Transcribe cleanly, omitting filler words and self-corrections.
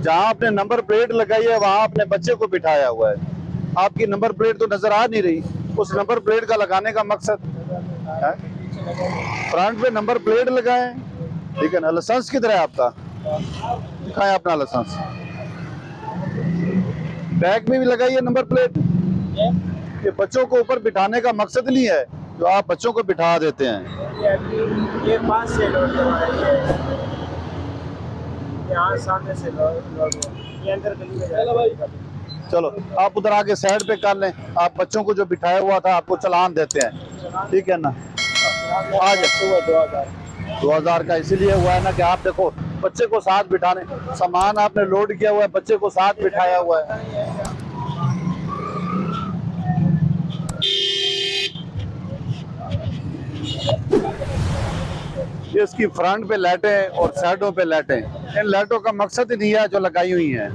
जहाँ आपने number plate लगाई है वहाँ आपने बच्चे को बिठाया हुआ है। आपकी नंबर प्लेट तो नजर आ नहीं रही। उस नंबर प्लेट का लगाने का मकसद है फ्रंट पे नंबर प्लेट लगाएं, ठीक है ना। लाइसेंस किधर है आपका? दिखाएं अपना लाइसेंस। बैक में भी लगाइए नंबर प्लेट। ये बच्चों को ऊपर बिठाने का मकसद नहीं है जो आप बच्चों को बिठा देते हैं। ये पास से लोड करवाया, यहाँ सामने से लोड ये अंदर गली में जाएगा। चलो आप उधर आके साइड पे कर लें। आप बच्चों को जो बिठाया हुआ था आपको चालान देते हैं, ठीक है ना। आज 2000 का इसीलिए हुआ है ना कि आप देखो बच्चे को साथ बिठाने, सामान आपने लोड किया हुआ है, बच्चे को साथ बिठाया हुआ है। ये इसकी फ्रंट पे लाइटें और साइडों पे लाइटें, इन लाइटों का मकसद ही नहीं है जो लगाई हुई हैं।